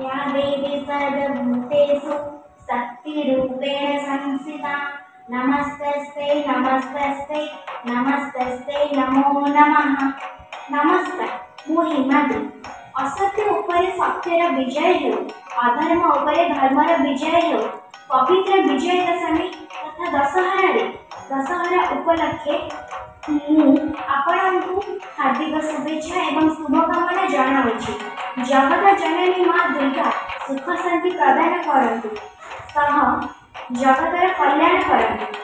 या देवी सर्वभूतेषु शक्तिरूपेण संस्थिता नमस्तस्ते नमस्तस्ते नमस्तस्ते नमो नमः। नमस्कार, मु हिमाद्री। असत्य उपरे सत्यर विजय हो, अधर्म उपरे धर्मर विजय हो। पवित्र विजय दशमी तथा दशहरा उपलक्षे आपणଙ୍କୁ हार्दिक शुभेच्छा एवं शुभकामना जनाऊँगी। जगत जननी माँ दुर्गा सुख शांति प्रदान करतु, सह जगतर कल्याण करतु।